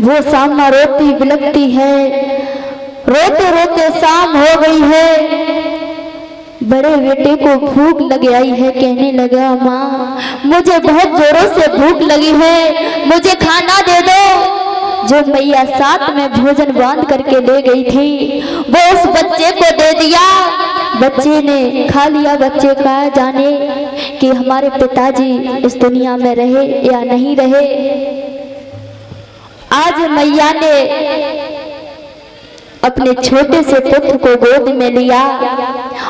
वो सामा रोती बिलखती है, रोते रोते शाम हो गई है। बड़े बेटे को भूख लग आई है, कहने लगा माँ मुझे बहुत जोरों से भूख लगी है, मुझे खाना दे दो। जो मैया साथ में भोजन बांध करके ले गई थी वो उस बच्चे को दे दिया। बच्चे ने खा लिया। बच्चे का जाने कि हमारे पिताजी इस दुनिया में रहे या नहीं रहे। आज मैया ने अपने छोटे से पुत्र को गोद में लिया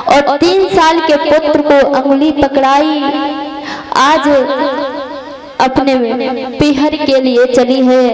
और 3 साल के पुत्र को अंगुली पकड़ाई। आज अपने पीहर के लिए चली है।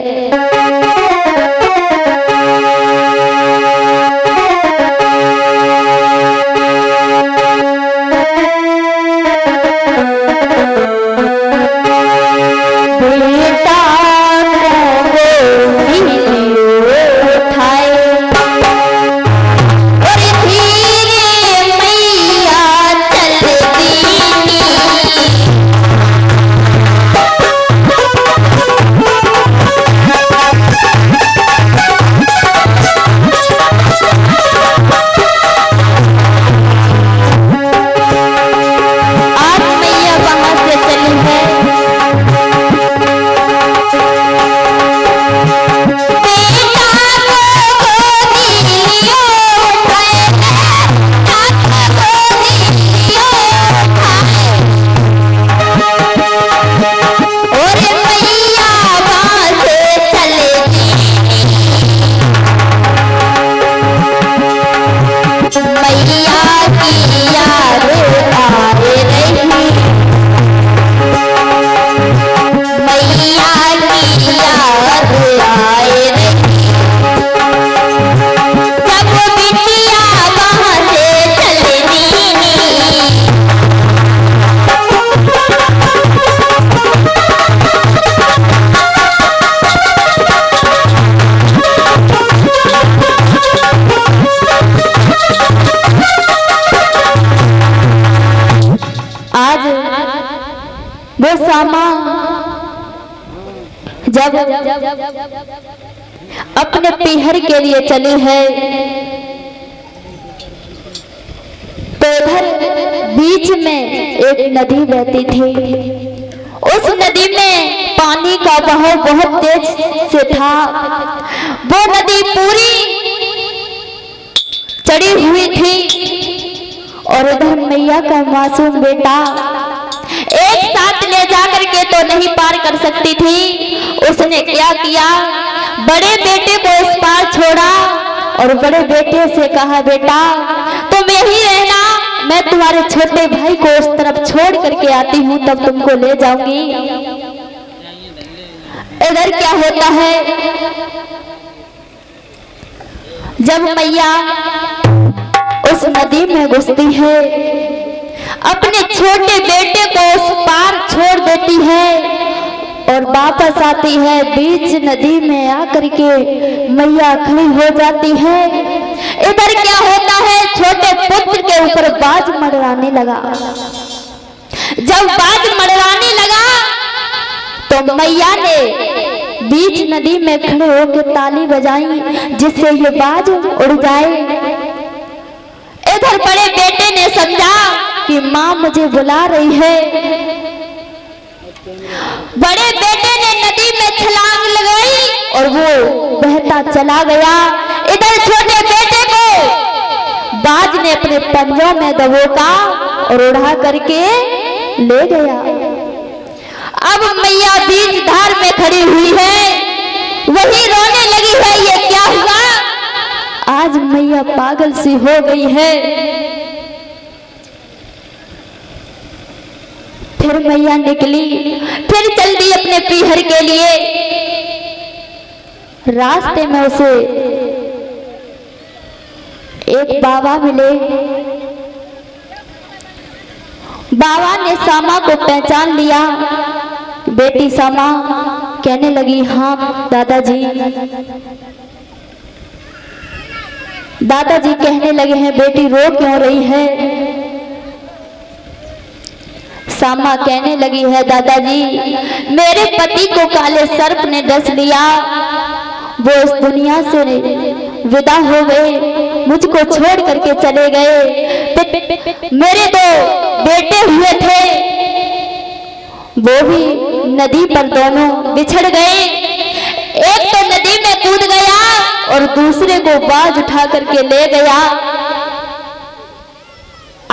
वो सामा जब अपने पीहर के लिए चली है तो उधर बीच में एक नदी बहती थी। उस नदी में पानी का बहाव बहुत तेज से था। वो नदी पूरी चढ़ी हुई थी और उधर मैया का मासूम बेटा एक साथ ले जाकर के तो नहीं पार कर सकती थी। उसने क्या किया, बड़े बेटे को इस पार छोड़ा और बड़े बेटे से कहा बेटा तुम यही रहना, मैं तुम्हारे छोटे भाई को उस तरफ छोड़ करके आती हूँ, तब तुमको ले जाऊंगी। इधर क्या होता है, जब मैया उस नदी में घुसती है अपने छोटे बेटे को उस पार छोड़ देती है और वापस आती है। बीच नदी में आकर के मैया खड़ी हो जाती है। इधर क्या होता है, छोटे पुत्र के ऊपर बाज मंडराने लगा। जब बाज मंडराने लगा तो मैया ने बीच नदी में खड़े होकर ताली बजाई जिससे ये बाज उड़ जाए। इधर बड़े बेटे ने समझा कि माँ मुझे बुला रही है। बड़े बेटे ने नदी में छलांग लगाई और वो बहता चला गया। इधर छोटे बेटे को बाज ने अपने पंजों में दबोचा और उड़ा करके ले गया। अब मैया बीच धार में खड़ी हुई है, वही रोने लगी है। ये क्या हुआ, आज मैया पागल सी हो गई है। फिर मैया निकली, फिर चल दी अपने पीहर के लिए। रास्ते में उसे एक बाबा मिले। बाबा ने सामा को पहचान लिया। बेटी सामा, कहने लगी हाँ दादाजी। दादाजी कहने लगे हैं बेटी रो क्यों रही है। सामा कहने लगी है दादाजी मेरे पति को काले सर्प ने डस लिया वो इस दुनिया से विदा हो गए, मुझको छोड़ करके चले गए। मेरे दो बेटे हुए थे, वो भी नदी पर दोनों बिछड़ गए। एक तो नदी में कूद गया और दूसरे को बाज उठा करके ले गया।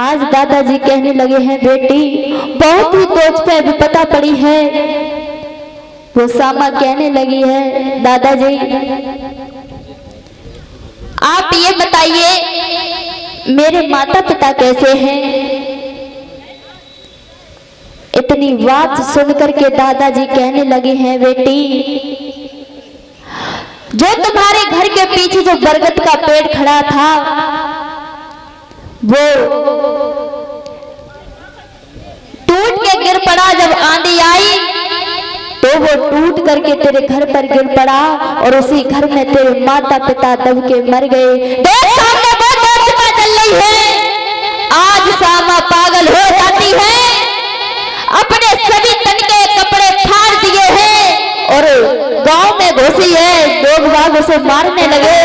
आज दादाजी कहने लगे हैं, बेटी बहुत ही तोज पे विपदा पड़ी है। वो सामा कहने लगी है, दादाजी आप ये बताइए मेरे माता पिता कैसे हैं? इतनी बात सुनकर के दादाजी कहने लगे हैं, बेटी जो तुम्हारे घर के पीछे जो बरगद का पेड़ खड़ा था वो टूट के गिर पड़ा। जब आंधी आई तो वो टूट करके तेरे घर पर गिर पड़ा और उसी घर में तेरे माता पिता दब के मर गए। सामने बहुत चल रही है। आज सामा पागल हो जाती है, अपने सभी तन के कपड़े फाड़ दिए हैं और गांव में घुसी है। लोग बाग उसे मारने लगे।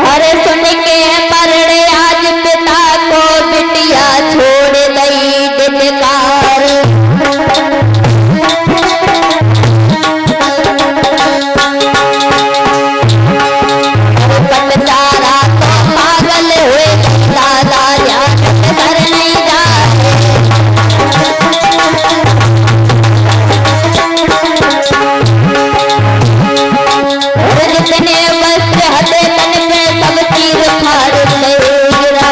अरे सुन के मरड़े आज पिता को बिटिया छोड़ गई दिलकार। बचारा तो पागल हुए, दादा याद कर नहीं जा जितने वस्त्र हटे तन पे सब चीज फाड़ ले गिरा।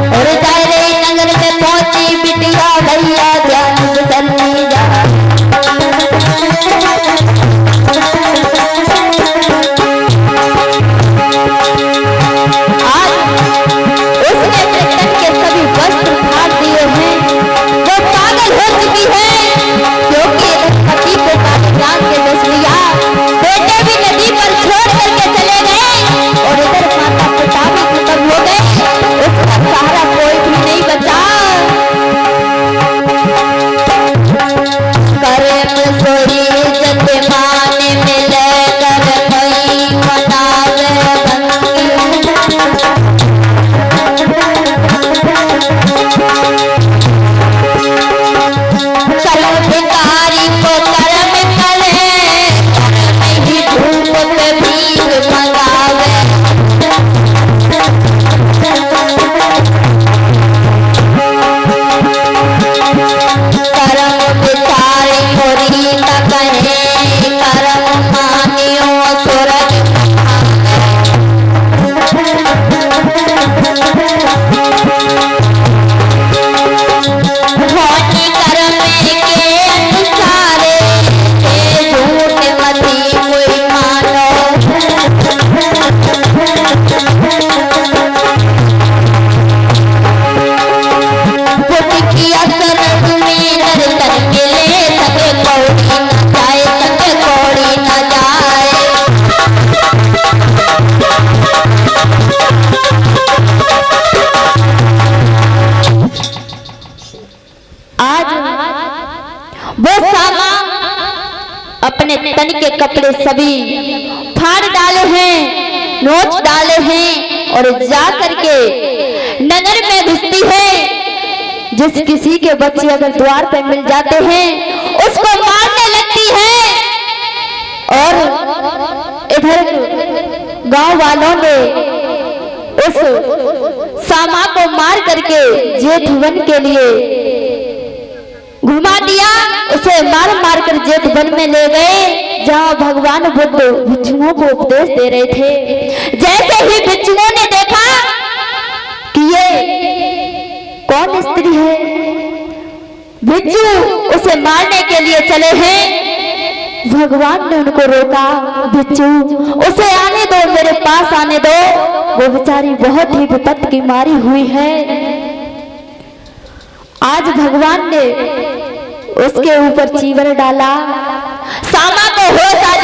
और जाए नगर में पहुंची बिटिया, भैया ध्यान गुजर नहीं जा। आज उसने अपने तन के सभी वस्त्र फाड़ दिए हैं। वो पागल हो चुकी है क्योंकि पति को जान के बस लिया। बेटे भी नदी पर छोड़ करके चले गए और इधर माता पिता भी खत्म हो गए। उसका सहारा कोई भी नहीं बचा। कर्म सोई इज्जत मान मिले कर कोई मनावे चलो भिखारी को कर्म करे, कर्म ही धूप पे भीख मंगावे। कर्म बिचारी मोरी का कहे, कर्म मानियो सूरज होनी कर्म के अनुसारे, झूठ मती कोई मानो। बुद्ध की असर में नर्तन के ले सके कौड़ी न जाए, सके कौड़ी न जाए। आज वो सामा अपने तन के कपड़े सभी फाड़ डाले हैं, नोच डाले हैं और जा करके नगर में घुसती है। जिस किसी के बच्चे अगर द्वार पे मिल जाते हैं उसको मारने लगती है। और इधर गांव वालों ने उस सामा को मार करके जेठ वन के लिए घुमा दिया। उसे मार मार कर जेठ वन में ले गए जहां भगवान बुद्ध भिक्षुओं को उपदेश दे रहे थे। जैसे ही भिक्षुओं ने देखा कि ये कौन स्त्री है, भिक्षु उसे मारने के लिए चले हैं। भगवान ने उनको रोका, भिक्षु उसे आने दो, मेरे पास आने दो, वो बेचारी बहुत ही विपत्ति की मारी हुई है। आज भगवान ने उसके ऊपर चीवर डाला, सामा को होश आ